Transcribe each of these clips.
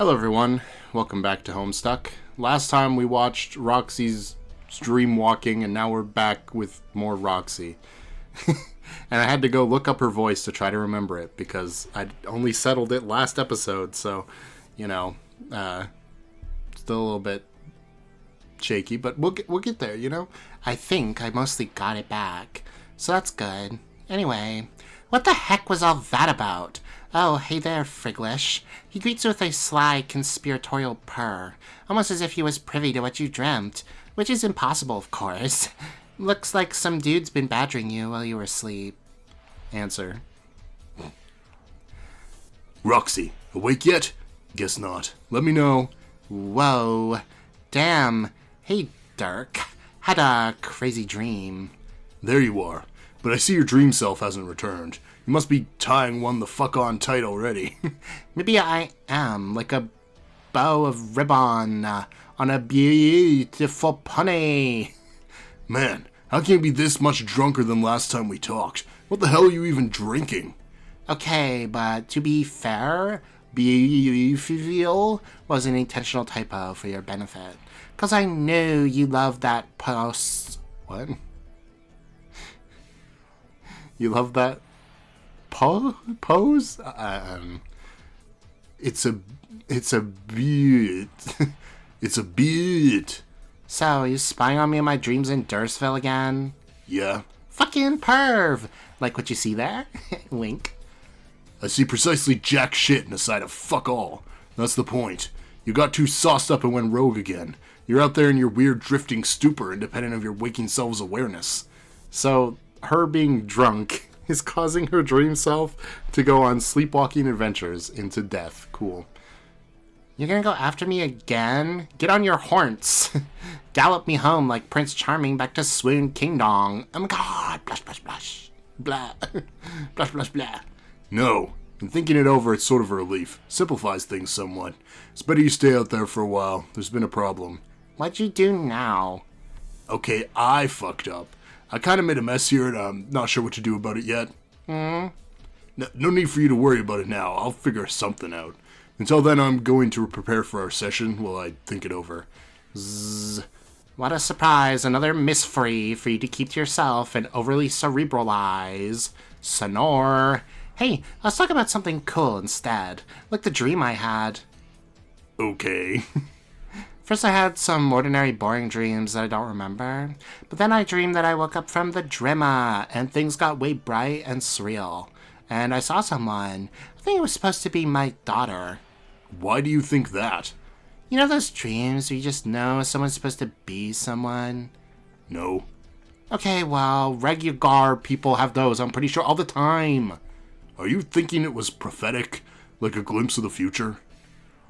Hello everyone, welcome back to Homestuck. Last time we watched Roxy's dream walking and now we're back with more Roxy. And I had to go look up her voice to try to remember it because I only settled it last episode, so, still a little bit shaky, but we'll get there, I think I mostly got it back, so that's good. Anyway, what the heck was all that about? Oh, hey there, Friglish. He greets you with a sly, conspiratorial purr, almost as if he was privy to what you dreamt, which is impossible, of course. Looks like some dude's been badgering you while you were asleep. Answer. Roxy, awake yet? Guess not. Let me know. Whoa. Damn. Hey, Dirk. Had a crazy dream. There you are. But I see your dream self hasn't returned. You must be tying one the fuck on tight already. Maybe I am, like a bow of ribbon on a beautiful pony. Man, how can you be this much drunker than last time we talked? What the hell are you even drinking? Okay, but to be fair, beautiful was an intentional typo for your benefit. Because I knew you loved that post... What? You love that pose? It's a bit. It's a bit. So, you spying on me in my dreams in Dursville again? Yeah. Fucking perv! Like what you see there? Wink. I see precisely jack shit in a side of fuck all. That's the point. You got too sauced up and went rogue again. You're out there in your weird drifting stupor independent of your waking self's awareness. So, her being drunk is causing her dream self to go on sleepwalking adventures into death. Cool. You're gonna go after me again? Get on your horns. Gallop me home like Prince Charming back to Swoon King Dong. Oh my god. Blush, blush, blush. Blah. Blush, blush, blah. No. In thinking it over, it's sort of a relief. Simplifies things somewhat. It's better you stay out there for a while. There's been a problem. What'd you do now? Okay, I fucked up. I kind of made a mess here, and I'm not sure what to do about it yet. No need for you to worry about it now. I'll figure something out. Until then, I'm going to prepare for our session while I think it over. Zzz. What a surprise. Another mystery for you to keep to yourself and overly cerebralize. Sonor. Hey, let's talk about something cool instead. Like the dream I had. Okay. First I had some ordinary boring dreams that I don't remember, but then I dreamed that I woke up from the Drimma, and things got way bright and surreal. And I saw someone. I think it was supposed to be my daughter. Why do you think that? You know those dreams where you just know someone's supposed to be someone? No. Okay, well, regular people have those, I'm pretty sure, all the time. Are you thinking it was prophetic? Like a glimpse of the future?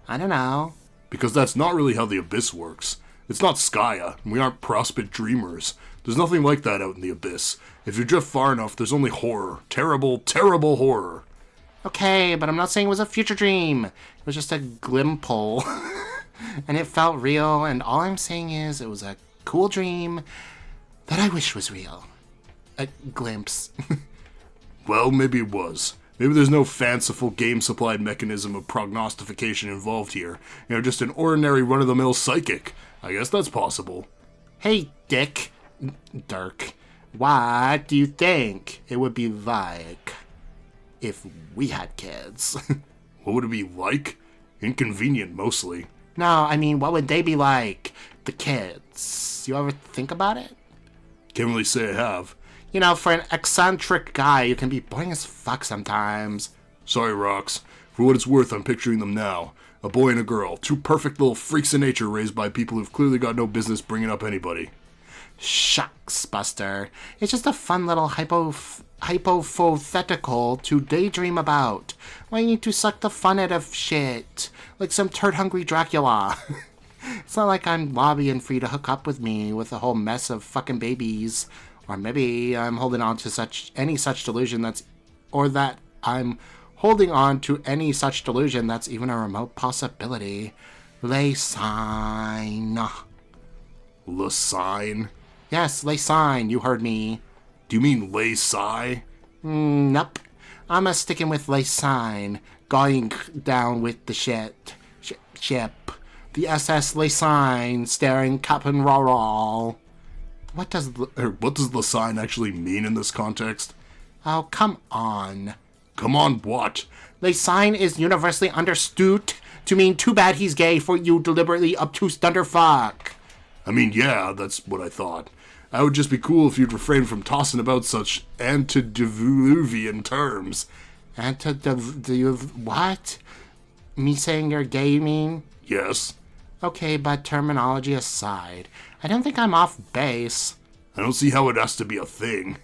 I don't know. Because that's not really how the Abyss works. It's not Skya, and we aren't prospect dreamers. There's nothing like that out in the Abyss. If you drift far enough, there's only horror. Terrible, terrible horror. Okay, but I'm not saying it was a future dream. It was just a glimple. And it felt real, and all I'm saying is it was a cool dream that I wish was real. A glimpse. Well, maybe it was. Maybe there's no fanciful game-supplied mechanism of prognostication involved here. Just an ordinary run-of-the-mill psychic. I guess that's possible. Hey, Dick. Dirk. What do you think it would be like if we had kids? What would it be like? Inconvenient, mostly. No, I mean, what would they be like? The kids. You ever think about it? Can't really say I have. For an eccentric guy, you can be boring as fuck sometimes. Sorry, Rox. For what it's worth, I'm picturing them now. A boy and a girl. Two perfect little freaks of nature raised by people who've clearly got no business bringing up anybody. Shucks, Buster. It's just a fun little hypothetical to daydream about. Why you need to suck the fun out of shit? Like some turd-hungry Dracula. It's not like I'm lobbying for you to hook up with me with a whole mess of fucking babies. Or maybe I'm holding on to any such delusion that's even a remote possibility. Lay sign. Le sign? Yes, lay sign, you heard me. Do you mean lay sigh? Nope. I'm a sticking with lay sign. Going down with the shit. ship, the SS Lesign, starring Captain Roral. What does the sign actually mean in this context? Oh, come on. Come on what? Lesign is universally understood to mean too bad he's gay for you deliberately obtuse thunderfuck. I mean, yeah, that's what I thought. I would just be cool if you'd refrain from tossing about such antediluvian terms. What? Me saying you're gay, you mean? Yes. Okay, but terminology aside, I don't think I'm off base. I don't see how it has to be a thing.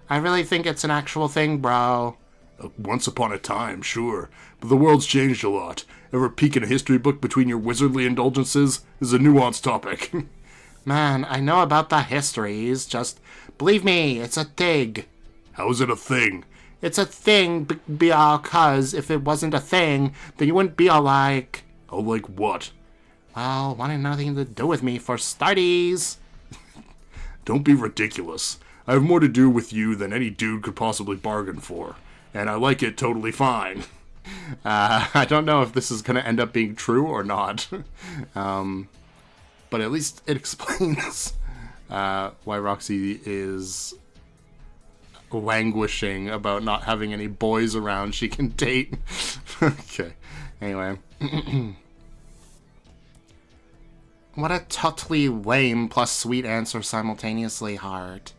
I really think it's an actual thing, bro. Once upon a time, sure. But the world's changed a lot. Ever peek in a history book between your wizardly indulgences? This is a nuanced topic. Man, I know about the histories, just believe me, it's a thing. How is it a thing? It's a thing because if it wasn't a thing, then you wouldn't be all like... Oh, like what? Well, wanting nothing to do with me for starties. Don't be ridiculous. I have more to do with you than any dude could possibly bargain for. And I like it totally fine. I don't know if this is going to end up being true or not. But at least it explains why Roxy is languishing about not having any boys around she can date. Okay. Anyway. What a totally lame plus sweet answer simultaneously, Heart.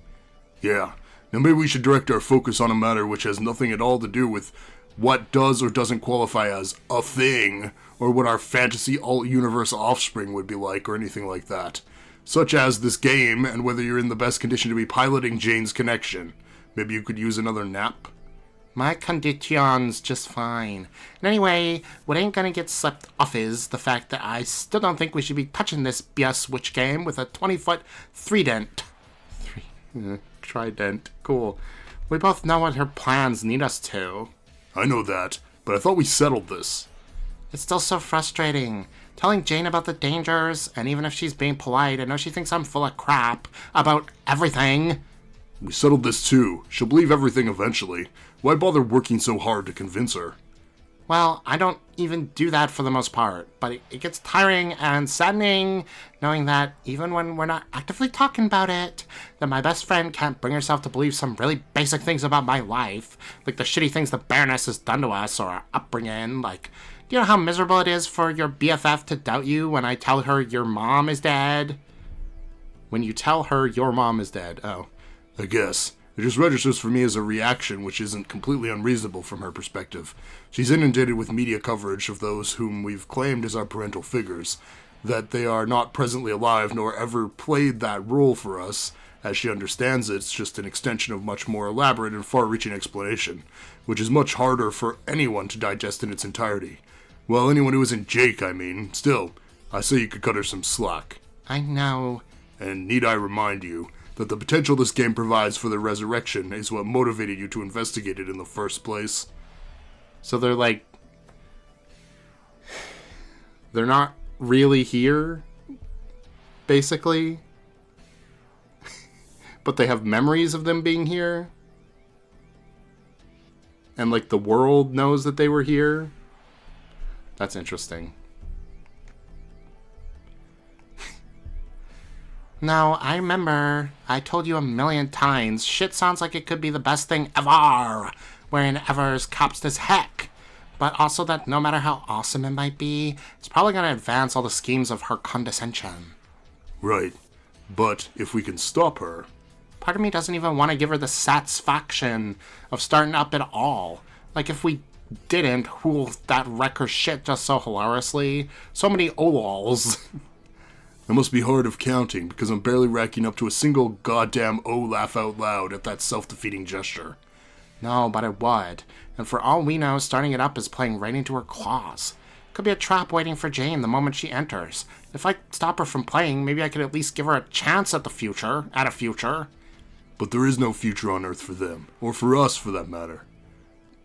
Yeah. Now maybe we should direct our focus on a matter which has nothing at all to do with what does or doesn't qualify as a thing, or what our fantasy alt-universe offspring would be like, or anything like that. Such as this game, and whether you're in the best condition to be piloting Jane's connection. Maybe you could use another nap? My condition's just fine. And anyway, what ain't gonna get slept off is the fact that I still don't think we should be touching this BS witch game with a 20-foot trident. Trident. Cool. We both know what her plans need us to. I know that, but I thought we settled this. It's still so frustrating. Telling Jane about the dangers, and even if she's being polite, I know she thinks I'm full of crap about everything. We settled this too. She'll believe everything eventually. Why bother working so hard to convince her? Well, I don't even do that for the most part, but it gets tiring and saddening knowing that even when we're not actively talking about it, that my best friend can't bring herself to believe some really basic things about my life, like the shitty things the Baroness has done to us or our upbringing. Like, do you know how miserable it is for your BFF to doubt you when I tell her your mom is dead? When you tell her your mom is dead, oh. I guess. It just registers for me as a reaction, which isn't completely unreasonable from her perspective. She's inundated with media coverage of those whom we've claimed as our parental figures, that they are not presently alive nor ever played that role for us. As she understands it, it's just an extension of much more elaborate and far-reaching explanation, which is much harder for anyone to digest in its entirety. Well, anyone who isn't Jake, I mean. Still, I say you could cut her some slack. I know. And need I remind you that the potential this game provides for the resurrection is what motivated you to investigate it in the first place. So they're like... They're not really here, basically. But they have memories of them being here. And like the world knows that they were here. That's interesting. No, I remember. I told you a million times. Shit sounds like it could be the best thing ever. Wherein ever's cops as heck. But also that no matter how awesome it might be, it's probably going to advance all the schemes of her condescension. Right. But if we can stop her... Part of me doesn't even want to give her the satisfaction of starting up at all. Like if we didn't, who'll that wreck her shit just so hilariously? So many olols. That must be hard of counting, because I'm barely racking up to a single goddamn oh laugh out loud at that self-defeating gesture. No, but it would. And for all we know, starting it up is playing right into her claws. Could be a trap waiting for Jane the moment she enters. If I stop her from playing, maybe I could at least give her a chance at a future. But there is no future on Earth for them, or for us for that matter.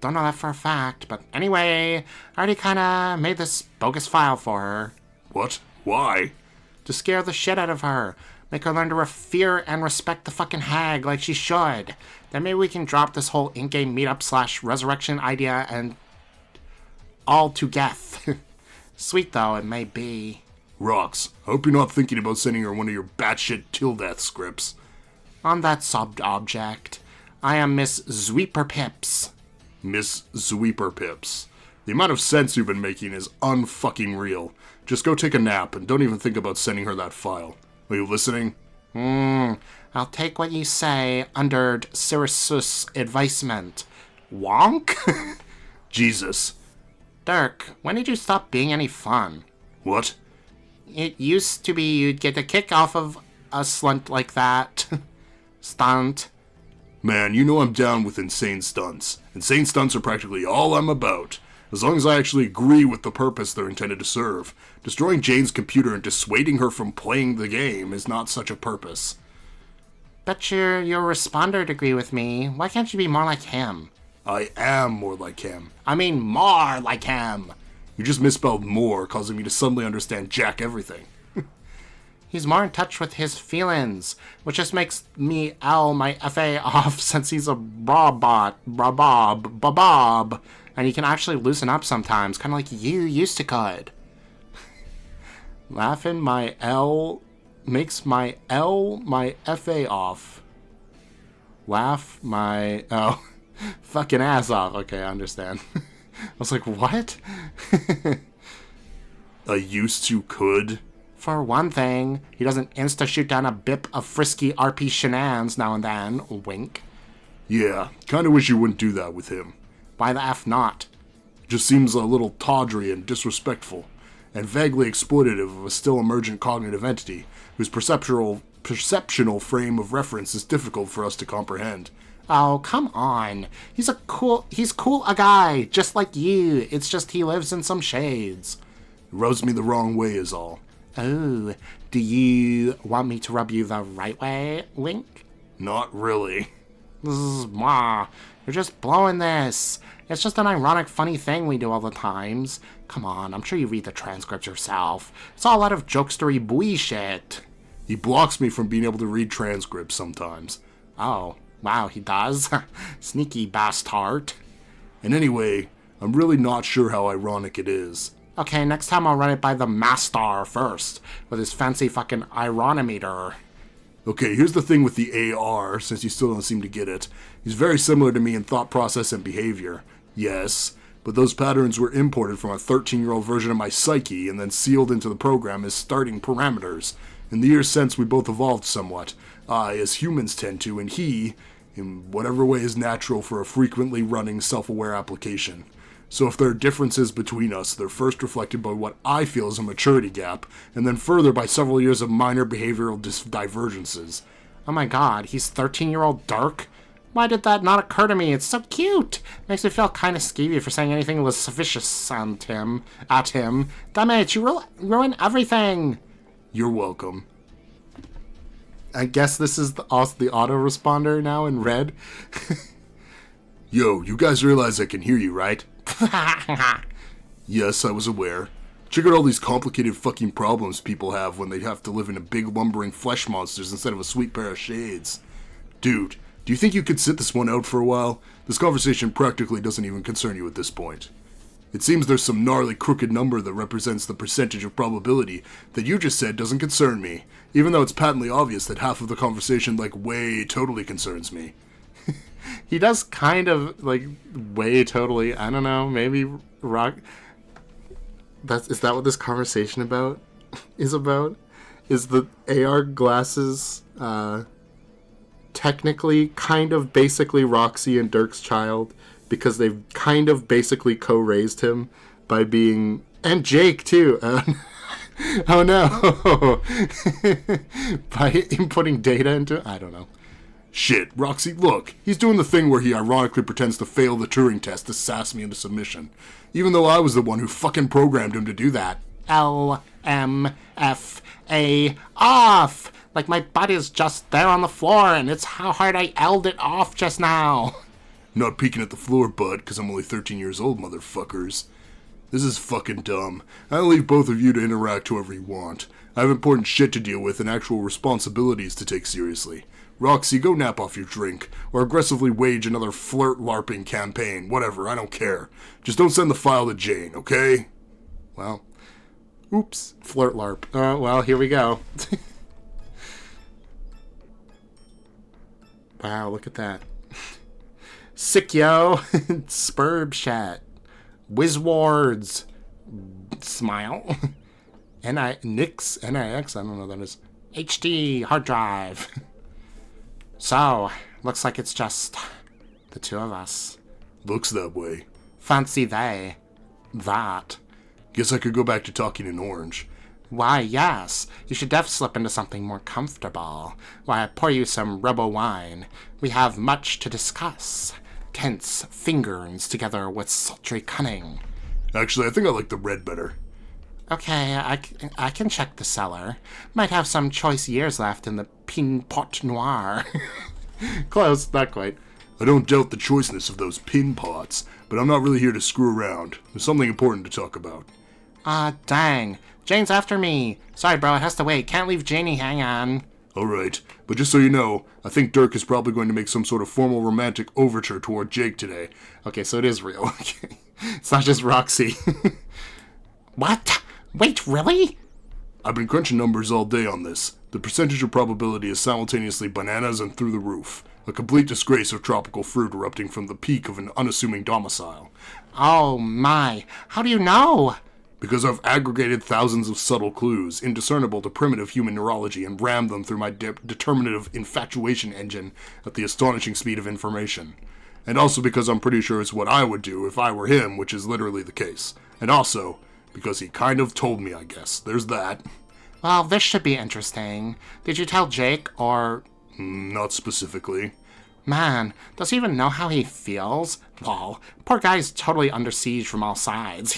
Don't know that for a fact, but anyway, I already kinda made this bogus file for her. What? Why? To scare the shit out of her. Make her learn to fear and respect the fucking hag like she should. Then maybe we can drop this whole in-game meetup / resurrection idea and all to death. Sweet though it may be. Rox, I hope you're not thinking about sending her one of your batshit till death scripts. On that sub-object, I am Miss Zweeper Pips. Miss Zweeper Pips. The amount of sense you've been making is unfucking real. Just go take a nap and don't even think about sending her that file. Are you listening? I'll take what you say under Sirius advisement. Wonk? Jesus. Dirk, when did you stop being any fun? What? It used to be you'd get a kick off of a stunt like that. Stunt. Man, you know I'm down with insane stunts. Insane stunts are practically all I'm about. As long as I actually agree with the purpose they're intended to serve. Destroying Jane's computer and dissuading her from playing the game is not such a purpose. Bet your responder'd agree with me. Why can't you be more like him? I am more like him. I mean more like him. You just misspelled more, causing me to suddenly understand jack everything. He's more in touch with his feelings, which just makes me L my FA off since he's a robot, babob, and he can actually loosen up sometimes, kind of like you used to could. Laughing my L makes my L my FA off. Laugh my fucking ass off. Okay, I understand. I was like, what? I used to could. For one thing, he doesn't insta-shoot down a bip of frisky RP shenanigans now and then. Wink. Yeah, kinda wish you wouldn't do that with him. Why the F not? It just seems a little tawdry and disrespectful, and vaguely exploitative of a still emergent cognitive entity, whose perceptual frame of reference is difficult for us to comprehend. Oh, come on. He's cool a guy, just like you. It's just he lives in some shades. It rubs me the wrong way is all. Oh, do you want me to rub you the right way, Wink? Not really. Mwah. You're just blowing this. It's just an ironic, funny thing we do all the times. Come on, I'm sure you read the transcripts yourself. It's all a lot of jokestery bullshit. He blocks me from being able to read transcripts sometimes. Oh, wow, he does? Sneaky bastard. And anyway, I'm really not sure how ironic it is. Okay, next time I'll run it by the master first, with his fancy fucking ironometer. Okay, here's the thing with the AR, since you still don't seem to get it. He's very similar to me in thought process and behavior. Yes, but those patterns were imported from a 13-year-old version of my psyche and then sealed into the program as starting parameters. In the years since, we both evolved somewhat. I, as humans tend to, and he, in whatever way is natural for a frequently running self-aware application. So if there are differences between us, they're first reflected by what I feel is a maturity gap, and then further by several years of minor behavioral divergences. Oh my god, he's 13-year-old Dirk? Why did that not occur to me? It's so cute! Makes me feel kind of skeevy for saying anything lascivious at him. Damn it, you ruin everything! You're welcome. I guess this is also the autoresponder now in red. Yo, you guys realize I can hear you, right? Yes, I was aware. Check out all these complicated fucking problems people have when they have to live in a big lumbering flesh monsters instead of a sweet pair of shades. Dude, do you think you could sit this one out for a while? This conversation practically doesn't even concern you at this point. It seems there's some gnarly crooked number that represents the percentage of probability that you just said doesn't concern me, even though it's patently obvious that half of the conversation, totally concerns me. He does kind of, way totally, I don't know, maybe rock... Is that what this conversation is about? Is the AR glasses, technically kind of basically Roxy and Dirk's child, because they've kind of basically co-raised him by being... And Jake, too! Oh no! By inputting data into... I don't know. Shit, Roxy, look, he's doing the thing where he ironically pretends to fail the Turing test to sass me into submission, even though I was the one who fucking programmed him to do that. LMFA off! Like my butt is just there on the floor, and it's how hard I L'd it off just now. Not peeking at the floor, bud, because I'm only 13 years old, motherfuckers. This is fucking dumb. I'll leave both of you to interact however you want. I have important shit to deal with and actual responsibilities to take seriously. Roxy, go nap off your drink, or aggressively wage another flirt-larping campaign. Whatever, I don't care. Just don't send the file to Jane, okay? Well, Oops. Flirt LARP. Well, here we go. Wow, look at that. Sick, yo. Spurb chat. Wizwards. Smile. Nix. NIX. I don't know what that is. HD. Hard drive. So, looks like it's just the two of us. Looks that way. Fancy they. That. Guess I could go back to talking in orange. Why, yes. You should slip into something more comfortable. Why, I pour you some robo wine. We have much to discuss. Tense fingers together with sultry cunning. Actually, I think I like the red better. Okay, I can check the cellar. Might have some choice years left in the Pin Pot Noir. Close, not quite. I don't doubt the choiceness of those pin pots, but I'm not really here to screw around. There's something important to talk about. Dang. Jane's after me. Sorry, bro, it has to wait. Can't leave Janie hang on. Alright, but just so you know, I think Dirk is probably going to make some sort of formal romantic overture toward Jake today. Okay, so it is real. Okay. It's not just Roxy. What? Wait, really? I've been crunching numbers all day on this. The percentage of probability is simultaneously bananas and through the roof. A complete disgrace of tropical fruit erupting from the peak of an unassuming domicile. Oh my. How do you know? Because I've aggregated thousands of subtle clues, indiscernible to primitive human neurology, and rammed them through my determinative infatuation engine at the astonishing speed of information. And also because I'm pretty sure it's what I would do if I were him, which is literally the case. And also, because he kind of told me, I guess. There's that. Well, this should be interesting. Did you tell Jake, or... Not specifically. Man, does he even know how he feels? Lol, poor guy's totally under siege from all sides.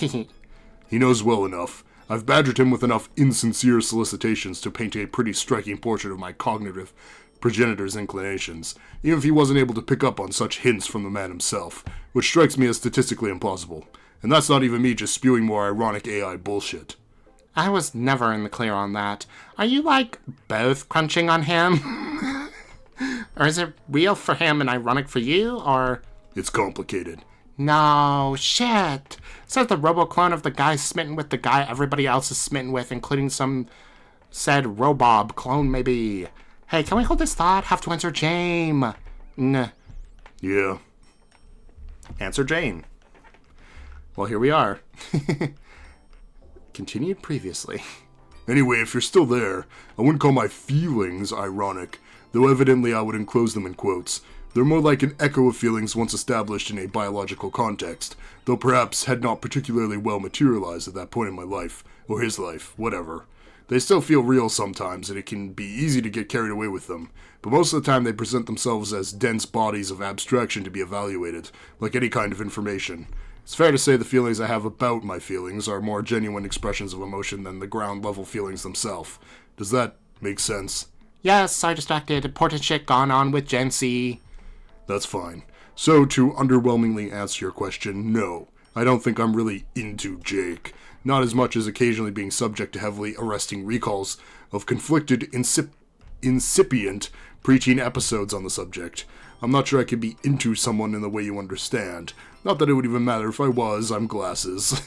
He knows well enough. I've badgered him with enough insincere solicitations to paint a pretty striking portrait of my cognitive progenitor's inclinations, even if he wasn't able to pick up on such hints from the man himself, which strikes me as statistically implausible. And that's not even me just spewing more ironic AI bullshit. I was never in the clear on that. Are you, both crunching on him? Or is it real for him and ironic for you, or... It's complicated. No, shit. Says the robo-clone of the guy smitten with the guy everybody else is smitten with, including some said Robob clone, maybe. Hey, can we hold this thought? Have to answer Jane. Yeah. Answer Jane. Well, here we are. Continued previously. Anyway, if you're still there, I wouldn't call my feelings ironic, though evidently I would enclose them in quotes. They're more like an echo of feelings once established in a biological context, though perhaps had not particularly well materialized at that point in my life, or his life, whatever. They still feel real sometimes, and it can be easy to get carried away with them, but most of the time they present themselves as dense bodies of abstraction to be evaluated, like any kind of information. It's fair to say the feelings I have about my feelings are more genuine expressions of emotion than the ground-level feelings themselves. Does that make sense? Yes, sorry distracted. Important shit gone on with Gen C. That's fine. So, to underwhelmingly answer your question, no. I don't think I'm really into Jake. Not as much as occasionally being subject to heavily arresting recalls of conflicted, incipient preaching episodes on the subject. I'm not sure I could be into someone in the way you understand. Not that it would even matter if I was, I'm glasses.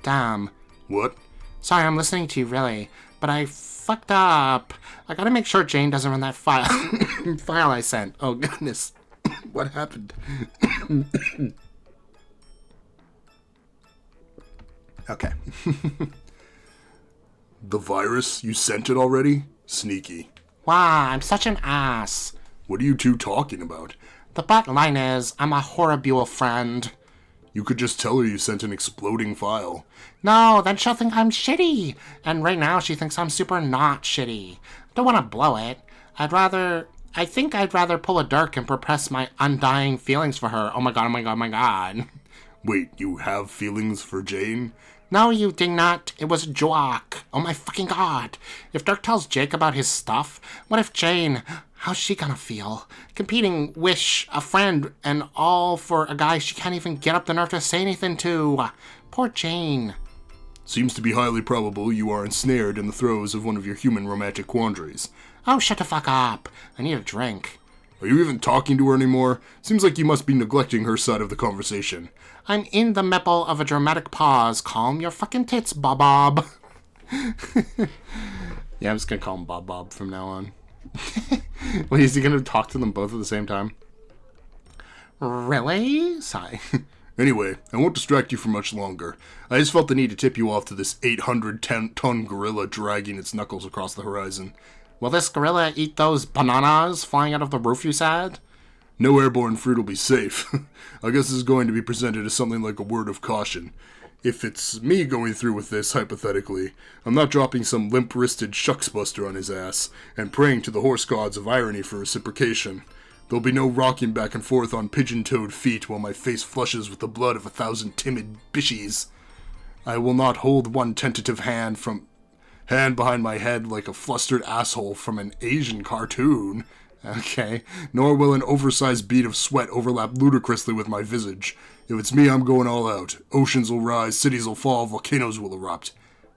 Damn. What? Sorry, I'm listening to you, really. But I fucked up. I gotta make sure Jane doesn't run that file I sent. Oh, goodness. What happened? Okay. The virus? You sent it already? Sneaky. Wow, I'm such an ass. What are you two talking about? The bottom line is, I'm a horrible friend. You could just tell her you sent an exploding file. No, then she'll think I'm shitty. And right now she thinks I'm super not shitty. Don't want to blow it. I think I'd rather pull a Dirk and repress my undying feelings for her. Oh my god, oh my god, oh my god. Wait, you have feelings for Jane? No, you did not. It was a joke. Oh my fucking god. If Dirk tells Jake about his stuff, what if Jane... How's she gonna feel? Competing, wish, a friend, and all for a guy she can't even get up the nerve to say anything to. Poor Jane. Seems to be highly probable you are ensnared in the throes of one of your human romantic quandaries. Oh, shut the fuck up. I need a drink. Are you even talking to her anymore? Seems like you must be neglecting her side of the conversation. I'm in the middle of a dramatic pause. Calm your fucking tits, Bob. Yeah, I'm just gonna call him Bob Bob from now on. Wait, is he gonna talk to them both at the same time? Really? Sigh. Anyway, I won't distract you for much longer. I just felt the need to tip you off to this 800-ton gorilla dragging its knuckles across the horizon. Will this gorilla eat those bananas flying out of the roof, you said? No airborne fruit will be safe. I guess this is going to be presented as something like a word of caution. If it's me going through with this, hypothetically, I'm not dropping some limp-wristed shucksbuster on his ass and praying to the horse gods of irony for reciprocation. There'll be no rocking back and forth on pigeon-toed feet while my face flushes with the blood of 1,000 timid bishies. I will not hold one tentative hand behind my head like a flustered asshole from an Asian cartoon. Okay, nor will an oversized bead of sweat overlap ludicrously with my visage. If it's me, I'm going all out. Oceans will rise, cities will fall, volcanoes will erupt.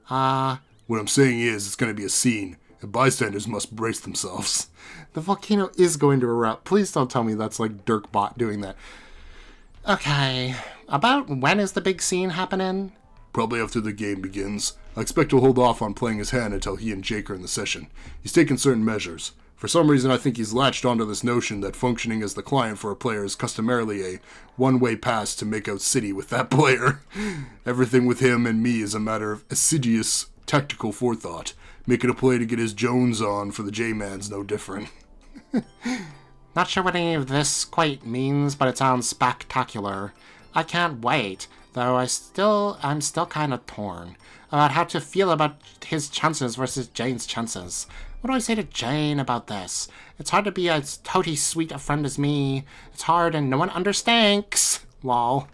What I'm saying is, it's going to be a scene, and bystanders must brace themselves. The volcano is going to erupt. Please don't tell me that's like Dirkbot doing that. Okay, about when is the big scene happening? Probably after the game begins. I expect he'll hold off on playing his hand until he and Jake are in the session. He's taken certain measures. For some reason, I think he's latched onto this notion that functioning as the client for a player is customarily a one-way pass to make out city with that player. Everything with him and me is a matter of assiduous, tactical forethought. Making a play to get his Jones on for the J-Man's no different. Not sure what any of this quite means, but it sounds spectacular. I can't wait, though I'm still kind of torn about how to feel about his chances versus Jane's chances. What do I say to Jane about this? It's hard to be as toady sweet a friend as me. It's hard and no one understands. Lol.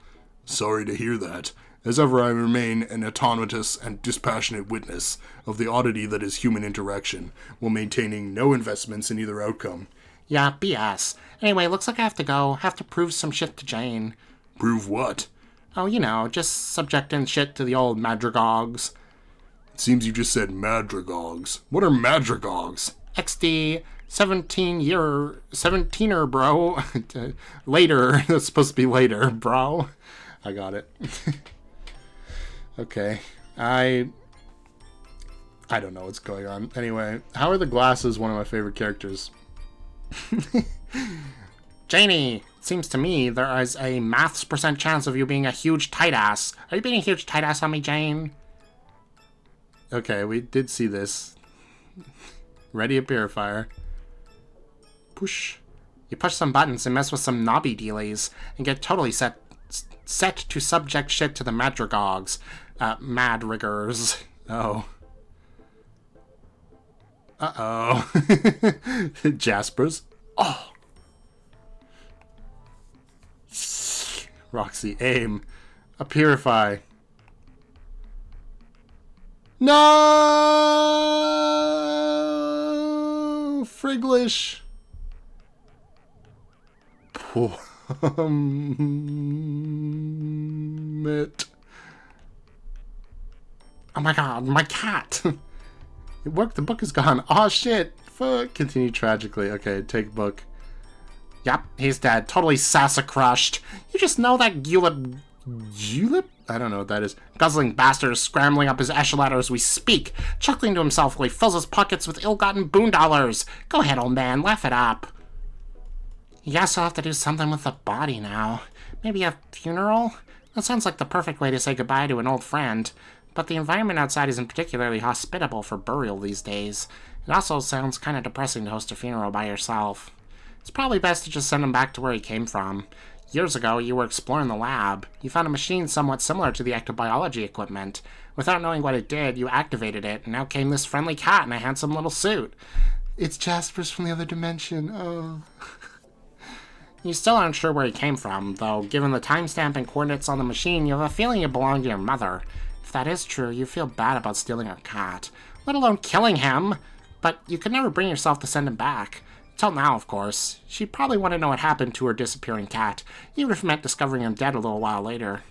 Sorry to hear that. As ever, I remain an autonomous and dispassionate witness of the oddity that is human interaction, while maintaining no investments in either outcome. Yeah, BS. Anyway, looks like I have to go. Have to prove some shit to Jane. Prove what? Oh, you know, just subjecting shit to the old madrigogs. It seems you just said madrigogs. What are madrigogs? XD, 17er, bro. Later. That's supposed to be later, bro. I got it. Okay. I don't know what's going on. Anyway, how are the glasses one of my favorite characters? Janie, it seems to me there is a maths % chance of you being a huge tight ass. Are you being a huge tight ass on me, Jane? Okay, we did see this. Ready a purifier. Push. You push some buttons and mess with some knobby dealies and get totally set to subject shit to the madrigogs. Madriggers. Oh. Uh-oh. Jaspers. Oh. Roxy, aim. A purify. No! Friglish. It. Oh my god, my cat! It worked, the book is gone. Oh shit! Fuck. Continue tragically. Okay, take book. Yep, he's dead. Totally sassacrushed. You just know that Julep? I don't know what that is. Guzzling bastard is scrambling up his echelon as we speak, chuckling to himself while he fills his pockets with ill-gotten boondollars. Go ahead, old man, laugh it up. Yes, I'll have to do something with the body now. Maybe a funeral? That sounds like the perfect way to say goodbye to an old friend. But the environment outside isn't particularly hospitable for burial these days. It also sounds kind of depressing to host a funeral by yourself. It's probably best to just send him back to where he came from. Years ago, you were exploring the lab. You found a machine somewhat similar to the ectobiology equipment. Without knowing what it did, you activated it, and now came this friendly cat in a handsome little suit. It's Jaspers from the other dimension. Oh. You still aren't sure where he came from, though given the timestamp and coordinates on the machine, you have a feeling it belonged to your mother. If that is true, you feel bad about stealing her cat, let alone killing him. But you could never bring yourself to send him back. Till now, of course. She'd probably want to know what happened to her disappearing cat, even if it meant discovering him dead a little while later.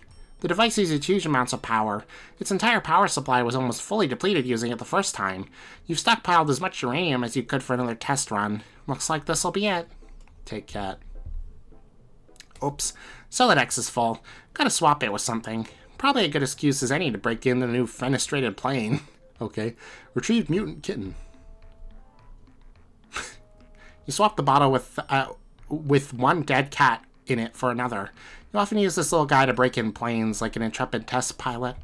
The device uses huge amounts of power. Its entire power supply was almost fully depleted using it the first time. You've stockpiled as much uranium as you could for another test run. Looks like this'll be it. Take cat. Oops. Solidex is full. Gotta swap it with something. Probably a good excuse as any to break in the new fenestrated plane. Okay. Retrieved mutant kitten. You swap the bottle with one dead cat in it for another. You often use this little guy to break in planes like an intrepid test pilot.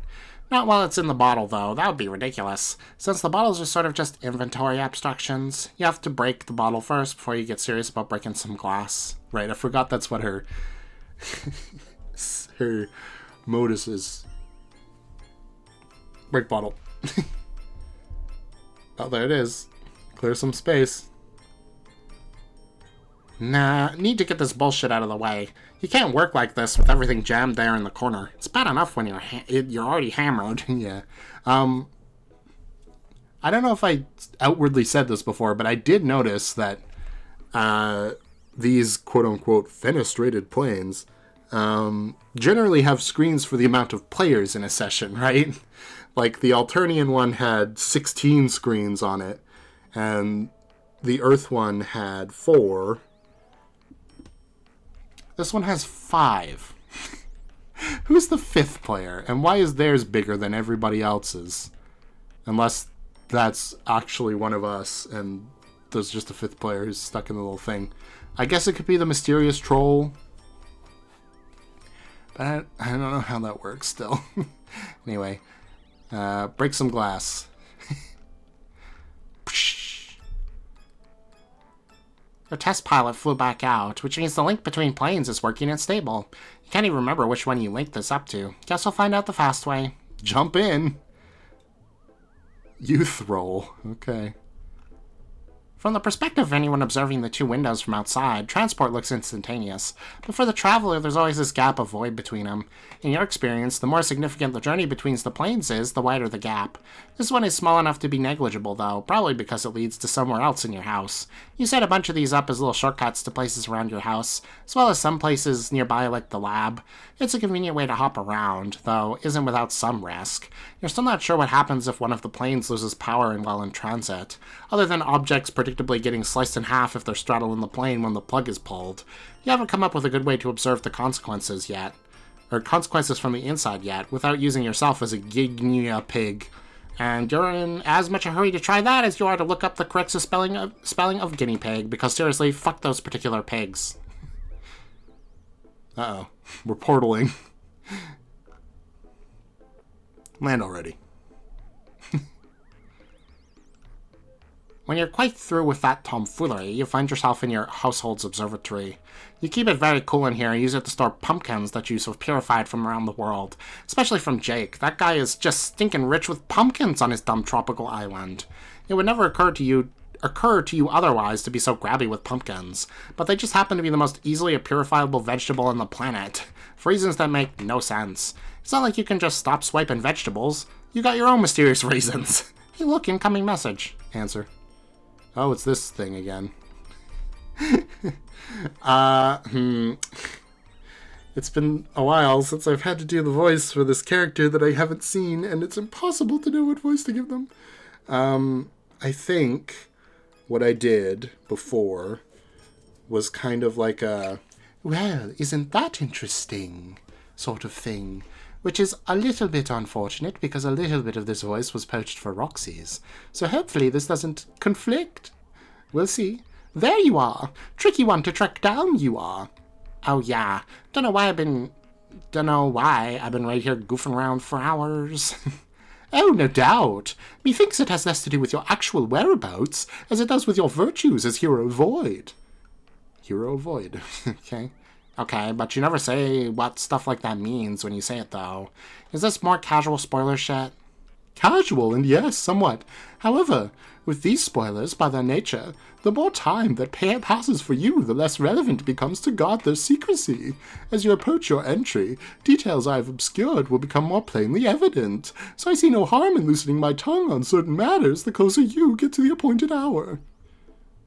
Not while it's in the bottle, though. That would be ridiculous. Since the bottles are sort of just inventory abstractions, you have to break the bottle first before you get serious about breaking some glass. Right, I forgot that's what her her modus is. Break bottle. Oh, there it is. Clear some space. Nah, need to get this bullshit out of the way. You can't work like this with everything jammed there in the corner. It's bad enough when you're already hammered. Yeah. I don't know if I outwardly said this before, but I did notice that these quote-unquote fenestrated planes generally have screens for the amount of players in a session, right? Like, the Alternian one had 16 screens on it, and the Earth one had 4. This one has 5. Who's the 5th player? And why is theirs bigger than everybody else's? Unless that's actually one of us and there's just a 5th player who's stuck in the little thing. I guess it could be the mysterious troll. But I don't know how that works still. Anyway. Break some glass. The test pilot flew back out, which means the link between planes is working and stable. You can't even remember which one you linked this up to. Guess we'll find out the fast way. Jump in. Youth roll. Okay. From the perspective of anyone observing the 2 windows from outside, transport looks instantaneous. But for the traveler, there's always this gap of void between them. In your experience, the more significant the journey between the planes is, the wider the gap. This one is small enough to be negligible, though, probably because it leads to somewhere else in your house. You set a bunch of these up as little shortcuts to places around your house, as well as some places nearby like the lab. It's a convenient way to hop around, though isn't without some risk. You're still not sure what happens if one of the planes loses power while in transit, other than objects predictably getting sliced in half if they're straddling the plane when the plug is pulled. You haven't come up with a good way to observe the consequences yet, or consequences from the inside yet, without using yourself as a guinea pig. And you're in as much a hurry to try that as you are to look up the correct spelling of guinea pig, because seriously, fuck those particular pigs. Uh-oh. We're portaling. Land already. When you're quite through with that tomfoolery, you find yourself in your household's observatory. You keep it very cool in here and use it to store pumpkins that you have purified from around the world. Especially from Jake. That guy is just stinking rich with pumpkins on his dumb tropical island. It would never occur to you otherwise to be so grabby with pumpkins, but they just happen to be the most easily purifiable vegetable on the planet, for reasons that make no sense. It's not like you can just stop swiping vegetables. You got your own mysterious reasons. Hey look, incoming message. Answer. Oh, it's this thing again. It's been a while since I've had to do the voice for this character that I haven't seen, and it's impossible to know what voice to give them. I think what I did before was kind of like a, well, isn't that interesting sort of thing, which is a little bit unfortunate because a little bit of this voice was poached for Roxy's. So hopefully this doesn't conflict. We'll see. There you are. Tricky one to track down you are. Oh yeah. Don't know why I've been right here goofing around for hours. Oh, no doubt. Methinks it has less to do with your actual whereabouts as it does with your virtues as Hero Void. Hero Void. Okay. Okay, but you never say what stuff like that means when you say it, though. Is this more casual spoiler shit? Casual, and yes, somewhat. However, with these spoilers, by their nature, the more time that passes for you, the less relevant it becomes to guard their secrecy. As you approach your entry, details I have obscured will become more plainly evident, so I see no harm in loosening my tongue on certain matters the closer you get to the appointed hour.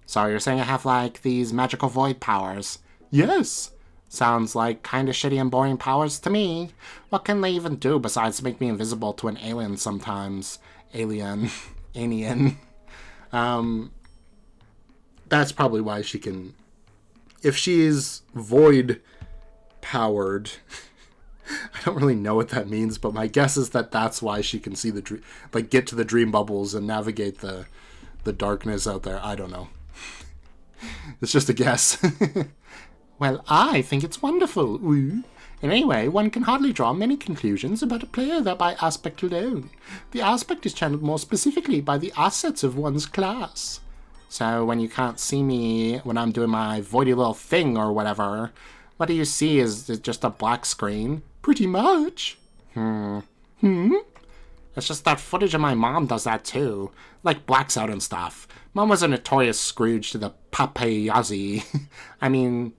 So you're saying I have, like, these magical void powers? Yes. Sounds like kinda shitty and boring powers to me. What can they even do besides make me invisible to an alien sometimes? Alien. That's probably why she can... If she's void-powered, I don't really know what that means, but my guess is that that's why she can see the dream, like get to the dream bubbles and navigate the darkness out there. I don't know. It's just a guess. Well, I think it's wonderful. Ooh. And anyway, one can hardly draw many conclusions about a player by aspect alone. The aspect is channeled more specifically by the assets of one's class. So when you can't see me when I'm doing my voidy little thing or whatever, what do you see? Is it just a black screen? Pretty much. It's just that footage of my mom does that too. Like blacks out and stuff. Mom was a notorious Scrooge to the paparazzi. I mean,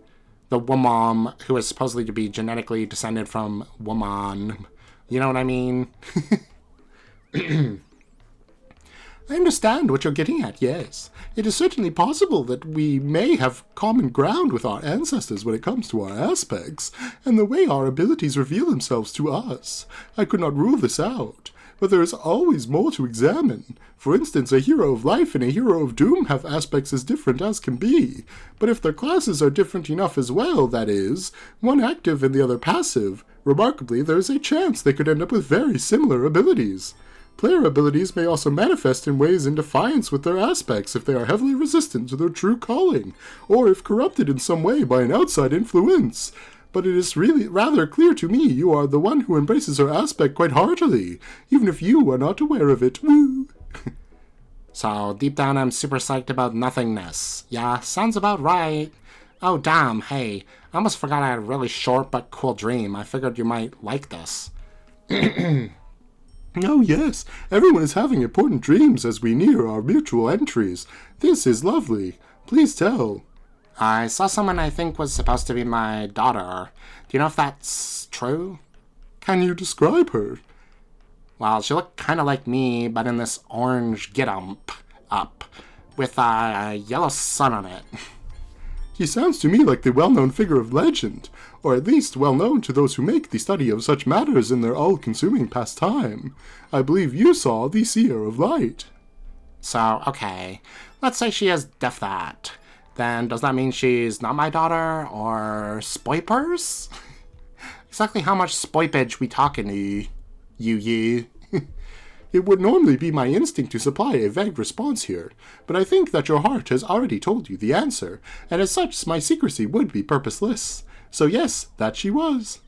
the woman who is supposedly to be genetically descended from woman. You know what I mean? I understand what you're getting at, yes. It is certainly possible that we may have common ground with our ancestors when it comes to our aspects, and the way our abilities reveal themselves to us. I could not rule this out, but there is always more to examine. For instance, a hero of life and a hero of doom have aspects as different as can be, but if their classes are different enough as well, that is, one active and the other passive, remarkably there is a chance they could end up with very similar abilities. Player abilities may also manifest in ways in defiance with their aspects if they are heavily resistant to their true calling, or if corrupted in some way by an outside influence. But it is really rather clear to me you are the one who embraces her aspect quite heartily, even if you are not aware of it. Woo! So, deep down I'm super psyched about nothingness. Yeah, sounds about right. Oh damn, hey, I almost forgot I had a really short but cool dream. I figured you might like this. Oh yes, everyone is having important dreams as we near our mutual entries. This is lovely. Please tell. I saw someone I think was supposed to be my daughter. Do you know if that's true? Can you describe her? Well, she looked kind of like me, but in this orange get-up, with a yellow sun on it. He sounds to me like the well-known figure of legend, or at least well-known to those who make the study of such matters in their all-consuming pastime. I believe you saw the Seer of Light. So, okay, let's say she is deaf that. Then does that mean she's not my daughter, or spoipers? Exactly how much spoipage we talking to you? It would normally be my instinct to supply a vague response here, but I think that your heart has already told you the answer, and as such my secrecy would be purposeless. So yes, that she was.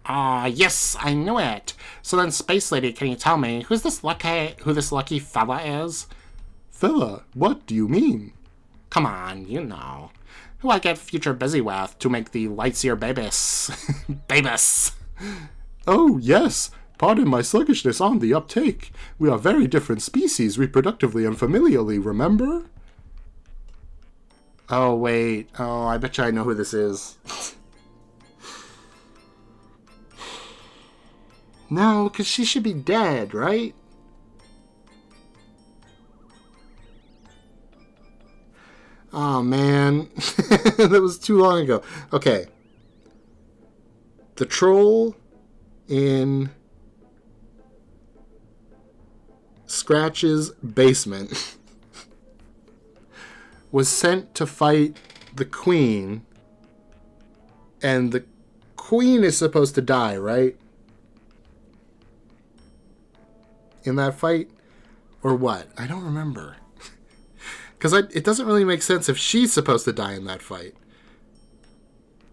Yes, I knew it. So then, Space Lady, can you tell me who this lucky fella is? Fella? What do you mean? Come on, you know. Who I get future busy with to make the Lightseer babies. Babies. Oh, yes. Pardon my sluggishness on the uptake. We are very different species reproductively and familially, remember? Oh, wait. Oh, I bet you I know who this is. No, because she should be dead, right? Oh, man. That was too long ago. Okay. The troll in Scratch's basement was sent to fight the queen, and the queen is supposed to die, right? In that fight? Or what? I don't remember. Because it doesn't really make sense if she's supposed to die in that fight.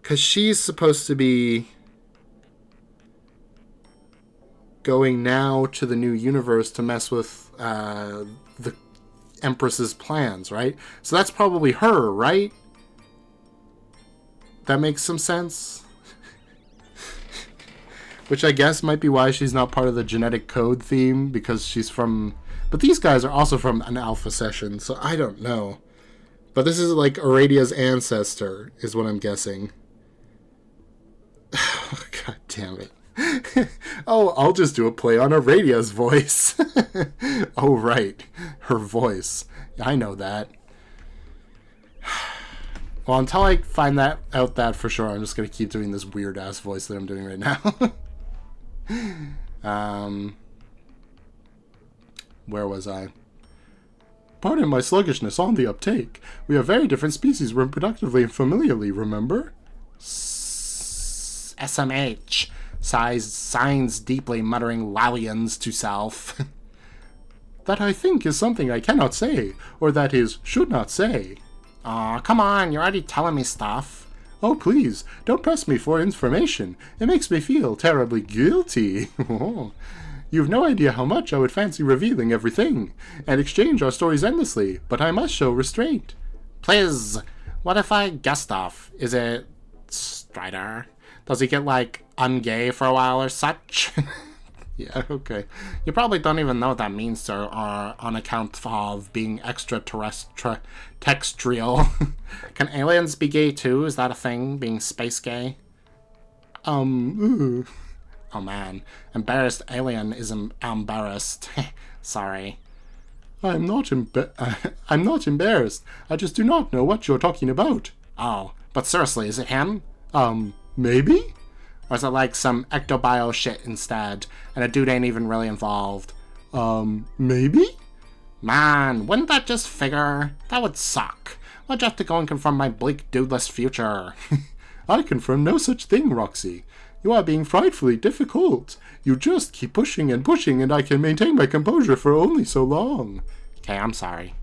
Because she's supposed to be going now to the new universe to mess with the Empress's plans, right? So that's probably her, right? That makes some sense. Which I guess might be why she's not part of the genetic code theme, because she's from... But these guys are also from an alpha session, so I don't know. But this is like Aradia's ancestor, is what I'm guessing. God damn it. Oh, I'll just do a play on Aradia's voice. Oh, right. Her voice. I know that. Well, until I find out that for sure, I'm just going to keep doing this weird-ass voice that I'm doing right now. Where was I? Pardon my sluggishness on the uptake. We are very different species reproductively and familially, remember? SMH. signs deeply, muttering lallians to self. That I think is something I cannot say, or that is, should not say. Aw, come on, you're already telling me stuff. Oh, please, don't press me for information. It makes me feel terribly guilty. You've no idea how much I would fancy revealing everything, and exchange our stories endlessly, but I must show restraint. Please, what if I guess stuff? Is it Strider? Does he get, like, ungay for a while or such? Yeah, okay. You probably don't even know what that means, sir, or on account of being extraterrestrial. Can aliens be gay too? Is that a thing, being space gay? Ooh. Oh man, embarrassed alien is embarrassed. Sorry. I'm not embarrassed. I just do not know what you're talking about. Oh, but seriously, is it him? Maybe? Or is it like some ectobio shit instead, and a dude ain't even really involved? Maybe? Man, wouldn't that just figure? That would suck. Why'd you have to go and confront my bleak, dudeless future? I confirm no such thing, Roxy. You are being frightfully difficult. You just keep pushing, and I can maintain my composure for only so long. Okay, I'm sorry.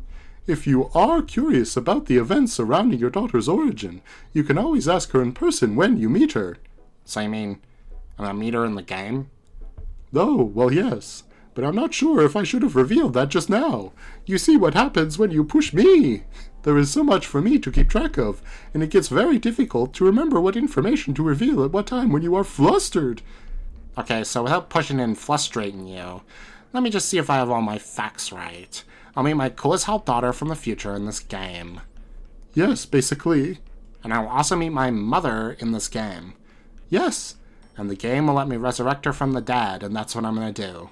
If you are curious about the events surrounding your daughter's origin, you can always ask her in person when you meet her. So you mean, I'm gonna meet her in the game? Oh, well, yes. But I'm not sure if I should have revealed that just now. You see what happens when you push me. There is so much for me to keep track of, and it gets very difficult to remember what information to reveal at what time when you are flustered. Okay, so without pushing and frustrating you, let me just see if I have all my facts right. I'll meet my cool as hell daughter from the future in this game. Yes, basically. And I'll also meet my mother in this game. Yes, and the game will let me resurrect her from the dead, and that's what I'm gonna do.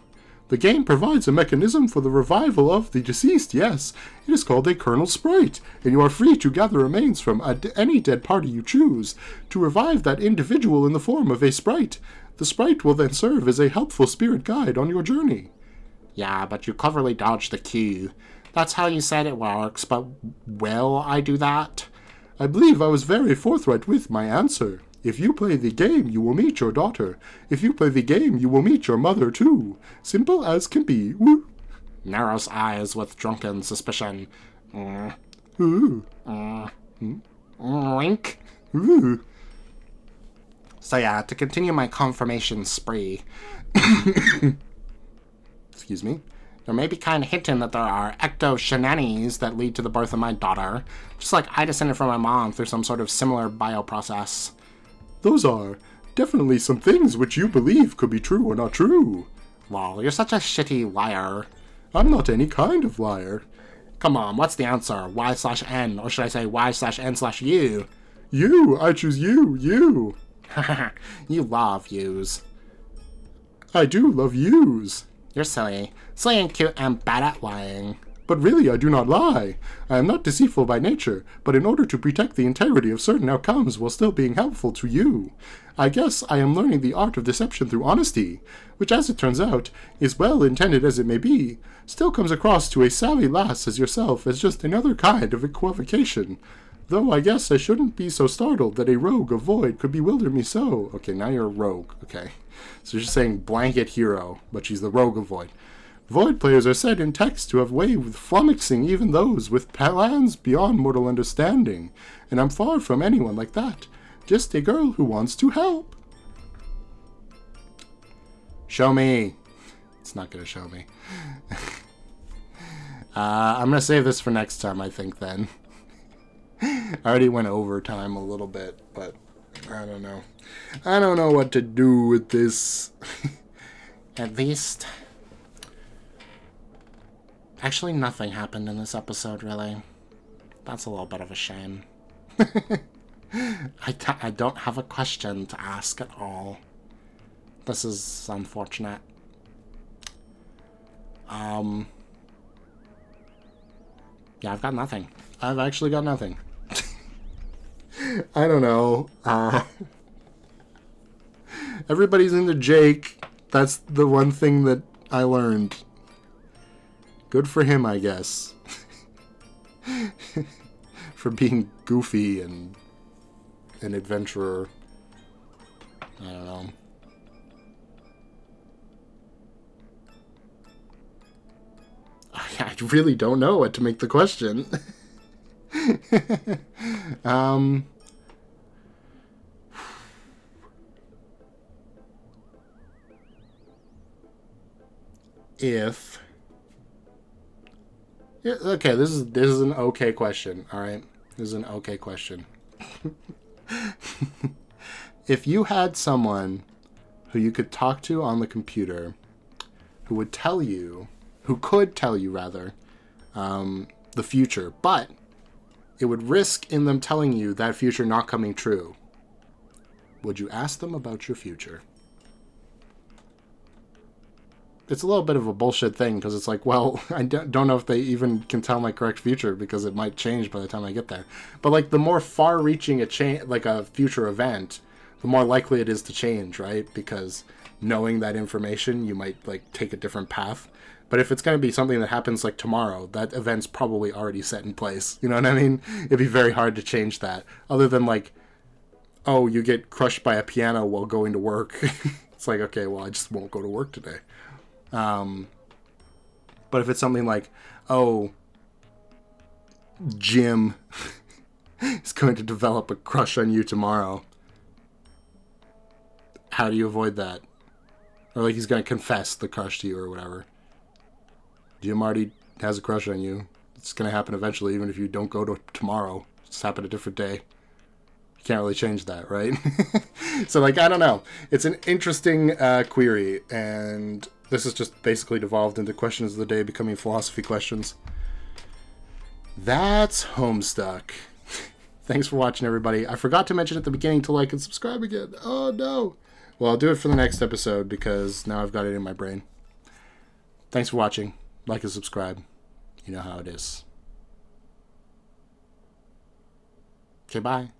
The game provides a mechanism for the revival of the deceased, yes. It is called a kernel sprite, and you are free to gather remains from any dead party you choose, to revive that individual in the form of a sprite. The sprite will then serve as a helpful spirit guide on your journey. Yeah, but you cleverly dodged the key. That's how you said it works, but will I do that? I believe I was very forthright with my answer. If you play the game, you will meet your daughter. If you play the game, you will meet your mother, too. Simple as can be. Woo. Narrows eyes with drunken suspicion. Ooh. Wink. Ooh. So yeah, to continue my confirmation spree. Excuse me. There may be kind of hinting that there are ecto-shenanies that lead to the birth of my daughter. Just like I descended from my mom through some sort of similar bioprocess. Those are definitely some things which you believe could be true or not true. Well, you're such a shitty liar. I'm not any kind of liar. Come on, what's the answer? Y/N, or should I say Y/N/U? You! I choose you! You! You love yous. I do love yous. You're silly. Silly and cute and bad at lying. But really, I do not lie. I am not deceitful by nature, but in order to protect the integrity of certain outcomes while still being helpful to you. I guess I am learning the art of deception through honesty, which, as it turns out, is well intended as it may be, still comes across to a savvy lass as yourself as just another kind of equivocation. Though I guess I shouldn't be so startled that a rogue of Void could bewilder me so. Okay, now you're a rogue. Okay. So you're just saying blanket hero, but she's the rogue of Void. Void players are said in text to have way with flummoxing even those with plans beyond mortal understanding, and I'm far from anyone like that. Just a girl who wants to help. Show me. It's not gonna show me. I'm gonna save this for next time, I think, then. I already went over time a little bit, but I don't know. I don't know what to do with this. At least... Actually, nothing happened in this episode, really. That's a little bit of a shame. I don't have a question to ask at all. This is unfortunate. Yeah, I've got nothing. I've actually got nothing. I don't know. Everybody's into Jake. That's the one thing that I learned. Good for him, I guess. For being goofy and an adventurer. I don't know. really don't know what to make the question. If yeah, okay, this is an okay question. All right, this is an okay question. If you had someone who you could talk to on the computer, who could tell you rather, the future, but it would risk in them telling you that future not coming true, would you ask them about your future? It's a little bit of a bullshit thing because it's like, well, I don't know if they even can tell my correct future because it might change by the time I get there. But like the more far-reaching a future event, the more likely it is to change, right? Because knowing that information, you might like take a different path. But if it's going to be something that happens like tomorrow, that event's probably already set in place. You know what I mean? It'd be very hard to change that. Other than like, oh, you get crushed by a piano while going to work. It's like, okay, well, I just won't go to work today. But if it's something like, oh, Jim is going to develop a crush on you tomorrow, how do you avoid that? Or like he's going to confess the crush to you or whatever. Jim already has a crush on you. It's going to happen eventually, even if you don't go to tomorrow. It's happen a different day. You can't really change that, right? So like, I don't know. It's an interesting query, and this has just basically devolved into questions of the day becoming philosophy questions. That's Homestuck. Thanks for watching, everybody. I forgot to mention at the beginning to like and subscribe again. Oh, no. Well, I'll do it for the next episode because now I've got it in my brain. Thanks for watching. Like and subscribe. You know how it is. Okay, bye.